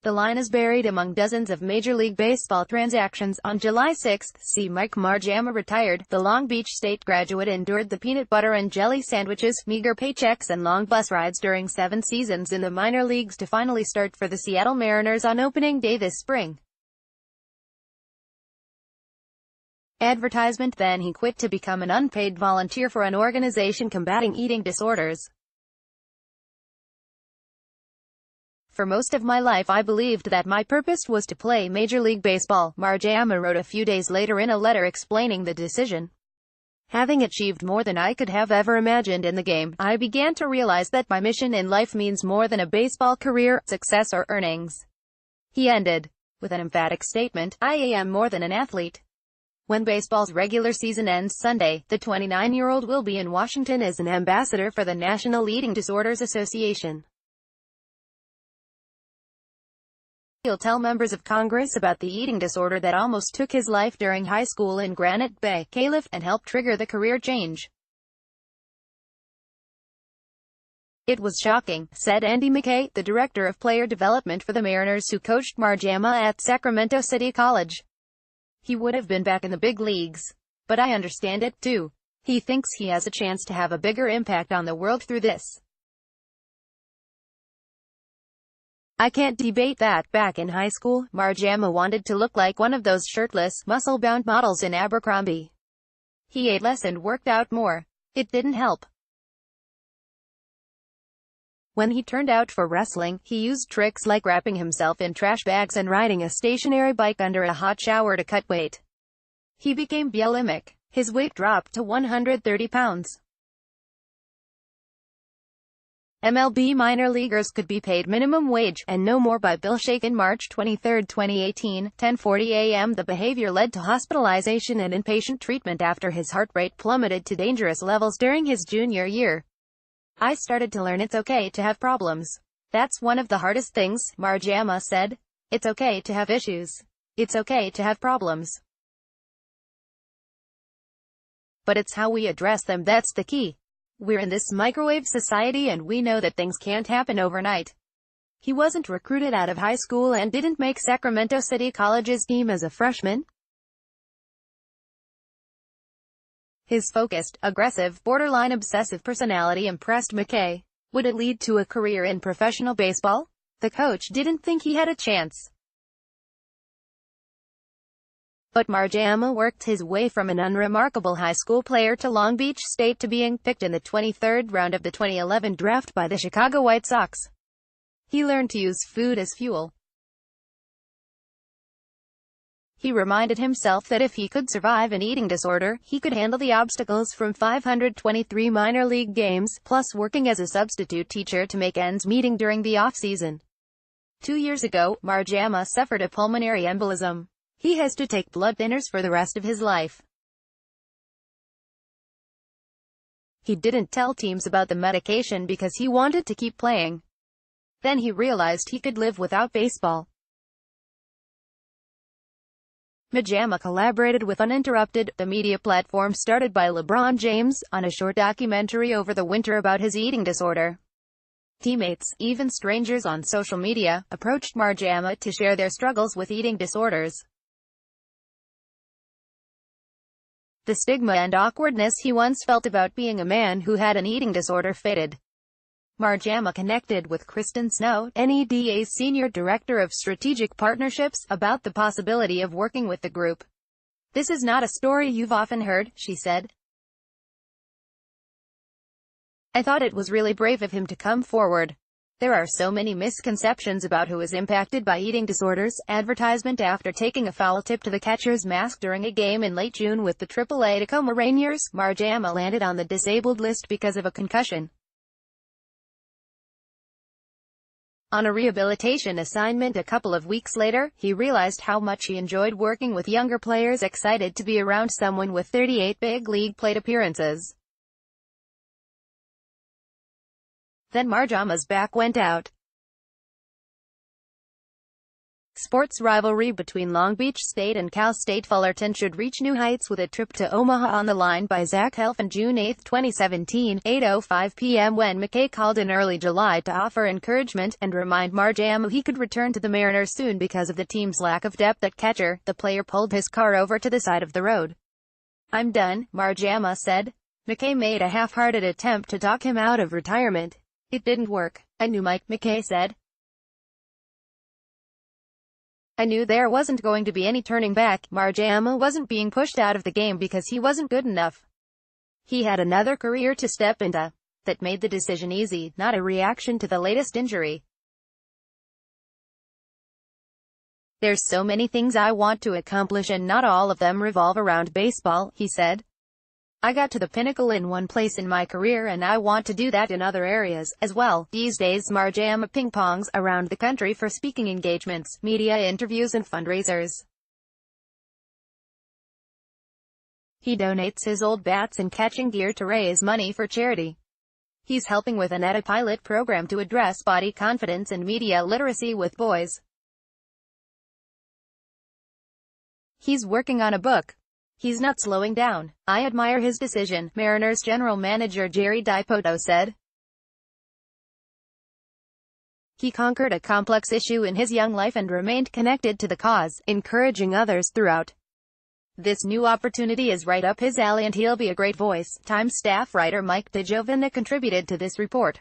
The line is buried among dozens of Major League Baseball transactions. On July 6, Mike Marjama retired. The Long Beach State graduate endured the peanut butter and jelly sandwiches, meager paychecks and long bus rides during 7 seasons in the minor leagues to finally start for the Seattle Mariners on opening day this spring. Advertisement. Then he quit to become an unpaid volunteer for an organization combating eating disorders. For most of my life I believed that my purpose was to play Major League Baseball, Marjama wrote a few days later in a letter explaining the decision. Having achieved more than I could have ever imagined in the game, I began to realize that my mission in life means more than a baseball career, success or earnings. He ended with an emphatic statement, "I am more than an athlete." When baseball's regular season ends Sunday, the 29-year-old will be in Washington as an ambassador for the National Eating Disorders Association. He'll tell members of Congress about the eating disorder that almost took his life during high school in Granite Bay, Calif, and helped trigger the career change. "It was shocking," said Andy McKay, the director of player development for the Mariners who coached Marjama at Sacramento City College. "He would have been back in the big leagues. But I understand it, too. He thinks he has a chance to have a bigger impact on the world through this. I can't debate that." Back in high school, Marjama wanted to look like one of those shirtless, muscle-bound models in Abercrombie. He ate less and worked out more. It didn't help. When he turned out for wrestling, he used tricks like wrapping himself in trash bags and riding a stationary bike under a hot shower to cut weight. He became bulimic. His weight dropped to 130 pounds. MLB minor leaguers could be paid minimum wage, and no more by Bill Shake. In March 23, 2018, 10:40 a.m. the behavior led to hospitalization and inpatient treatment after his heart rate plummeted to dangerous levels during his junior year. "I started to learn it's okay to have problems. That's one of the hardest things," Marjama said. "It's okay to have issues. It's okay to have problems. But it's how we address them that's the key. We're in this microwave society and we know that things can't happen overnight." He wasn't recruited out of high school and didn't make Sacramento City College's team as a freshman. His focused, aggressive, borderline obsessive personality impressed McKay. Would it lead to a career in professional baseball? The coach didn't think he had a chance. But Marjama worked his way from an unremarkable high school player to Long Beach State to being picked in the 23rd round of the 2011 draft by the Chicago White Sox. He learned to use food as fuel. He reminded himself that if he could survive an eating disorder, he could handle the obstacles from 523 minor league games, plus working as a substitute teacher to make ends meet during the off-season. 2 years ago, Marjama suffered a pulmonary embolism. He has to take blood thinners for the rest of his life. He didn't tell teams about the medication because he wanted to keep playing. Then he realized he could live without baseball. Marjama collaborated with Uninterrupted, the media platform started by LeBron James, on a short documentary over the winter about his eating disorder. Teammates, even strangers on social media, approached Marjama to share their struggles with eating disorders. The stigma and awkwardness he once felt about being a man who had an eating disorder faded. Marjama connected with Kristen Snow, NEDA's Senior Director of Strategic Partnerships, about the possibility of working with the group. "This is not a story you've often heard," she said. "I thought it was really brave of him to come forward. There are so many misconceptions about who is impacted by eating disorders." Advertisement. After taking a foul tip to the catcher's mask during a game in late June with the AAA Tacoma Rainiers, Marjama landed on the disabled list because of a concussion. On a rehabilitation assignment a couple of weeks later, he realized how much he enjoyed working with younger players, excited to be around someone with 38 big league plate appearances. Then Marjama's back went out. Sports rivalry between Long Beach State and Cal State Fullerton should reach new heights with a trip to Omaha on the line by Zach Helf on June 8, 2017, 8:05 p.m. when McKay called in early July to offer encouragement and remind Marjama he could return to the Mariners soon because of the team's lack of depth at catcher. The player pulled his car over to the side of the road. "I'm done," Marjama said. McKay made a half-hearted attempt to talk him out of retirement. "It didn't work. I knew Mike," McKay said. "I knew there wasn't going to be any turning back. Marjama wasn't being pushed out of the game because he wasn't good enough. He had another career to step into. That made the decision easy, not a reaction to the latest injury. There's so many things I want to accomplish and not all of them revolve around baseball," he said. "I got to the pinnacle in one place in my career and I want to do that in other areas, as well." These days Marjama ping-pongs around the country for speaking engagements, media interviews and fundraisers. He donates his old bats and catching gear to raise money for charity. He's helping with an ETA pilot program to address body confidence and media literacy with boys. He's working on a book. He's not slowing down. "I admire his decision," Mariners general manager Jerry Dipoto said. He conquered a complex issue in his young life and remained connected to the cause, encouraging others throughout. "This new opportunity is right up his alley and he'll be a great voice." Times staff writer Mike DeGiovanna contributed to this report.